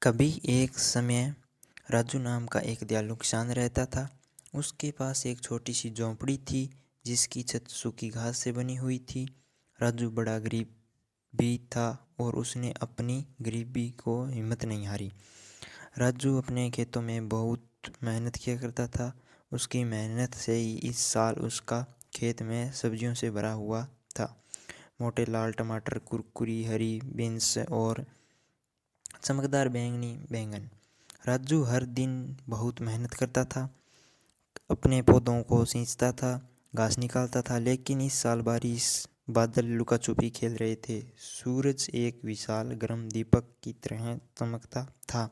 कभी एक समय राजू नाम का एक दयालु किसान रहता था। उसके पास एक छोटी सी झोंपड़ी थी जिसकी छत सूखी घास से बनी हुई थी। राजू बड़ा गरीब भी था और उसने अपनी गरीबी को हिम्मत नहीं हारी। राजू अपने खेतों में बहुत मेहनत किया करता था। उसकी मेहनत से ही इस साल उसका खेत में सब्जियों से भरा हुआ था। मोटे लाल टमाटर, कुरकुरी हरी बीन्स और चमकदार बैंगनी बैंगन। राजू हर दिन बहुत मेहनत करता था, अपने पौधों को सींचता था, घास निकालता था। लेकिन इस साल बारिश बादल लुका छुपी खेल रहे थे। सूरज एक विशाल गर्म दीपक की तरह चमकता था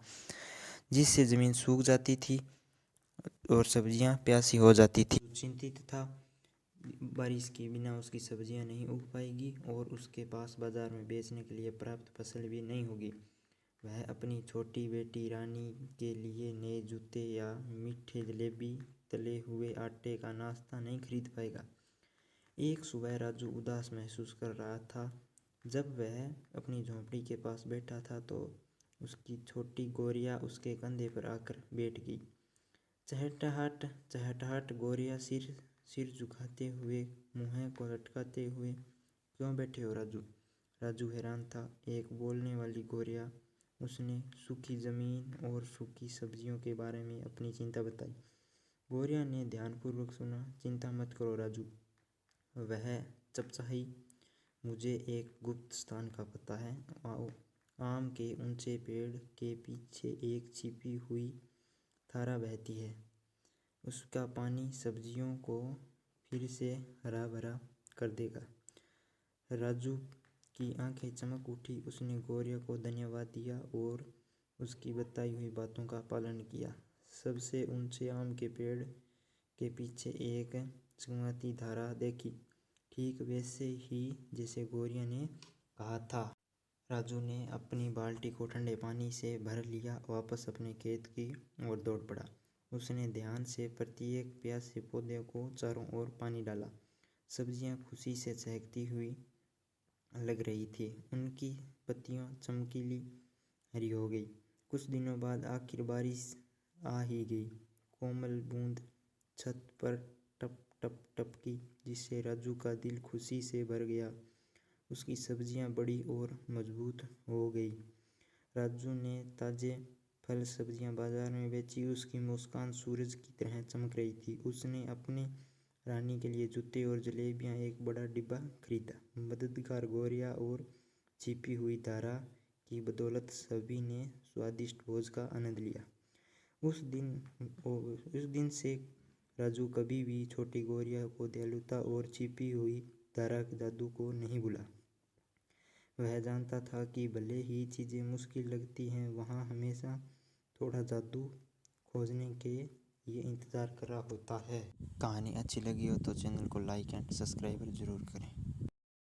जिससे जमीन सूख जाती थी और सब्जियां प्यासी हो जाती थी। चिंतित था, बारिश के बिना उसकी सब्जियां नहीं उग पाएगी और उसके पास बाजार में बेचने के लिए पर्याप्त फसल भी नहीं होगी। वह अपनी छोटी बेटी रानी के लिए नए जूते या मीठे जलेबी, तले हुए आटे का नाश्ता नहीं खरीद पाएगा। एक सुबह राजू उदास महसूस कर रहा था। जब वह अपनी झोंपड़ी के पास बैठा था तो उसकी छोटी गोरिया उसके कंधे पर आकर बैठ गई। चहटहाट चहटहाट। गोरिया सिर सिर झुकाते हुए, मुँह को लटकाते हुए, क्यों बैठे हो राजू? राजू हैरान था। एक बोलने वाली गोरिया। उसने सूखी ज़मीन और सूखी सब्जियों के बारे में अपनी चिंता बताई। गोरिया ने ध्यानपूर्वक सुना। चिंता मत करो राजू, वह चपचाई, मुझे एक गुप्त स्थान का पता है। आओ। आम के ऊंचे पेड़ के पीछे एक छिपी हुई धारा बहती है। उसका पानी सब्जियों को फिर से हरा भरा कर देगा। राजू की आंखें चमक उठी। उसने गोरिया को धन्यवाद दिया और उसकी बताई हुई बातों का पालन किया। सबसे ऊंचे आम के पेड़ के पीछे एक चमकती धारा देखी, ठीक वैसे ही जैसे गोरिया ने कहा था। राजू ने अपनी बाल्टी को ठंडे पानी से भर लिया, वापस अपने खेत की ओर दौड़ पड़ा। उसने ध्यान से प्रत्येक प्यासे पौधे को चारों ओर पानी डाला। सब्जियां खुशी से चहकती हुई लग रही थी। उनकी पत्तियां चमकीली हरी हो गई। कुछ दिनों बाद आखिर बारिश आ ही गई। कोमल बूंद छत पर टप टप टपकी, जिससे राजू का दिल खुशी से भर गया। उसकी सब्जियां बड़ी और मजबूत हो गई। राजू ने ताजे फल सब्जियां बाजार में बेची। उसकी मुस्कान सूरज की तरह चमक रही थी। उसने अपनी रानी के लिए जूते और जलेबियां एक बड़ा डिब्बा खरीदा। मददगार गोरिया और छिपी हुई धारा की बदौलत सभी ने स्वादिष्ट भोज का आनंद लिया। उस दिन से राजू कभी भी छोटी गोरिया को दयालुता और छिपी हुई धारा के जादू को नहीं भूला। वह जानता था कि भले ही चीज़ें मुश्किल लगती हैं, वहाँ हमेशा थोड़ा जादू खोजने के लिए इंतज़ार कर रहा होता है। कहानी अच्छी लगी हो तो चैनल को लाइक एंड सब्सक्राइब जरूर करें।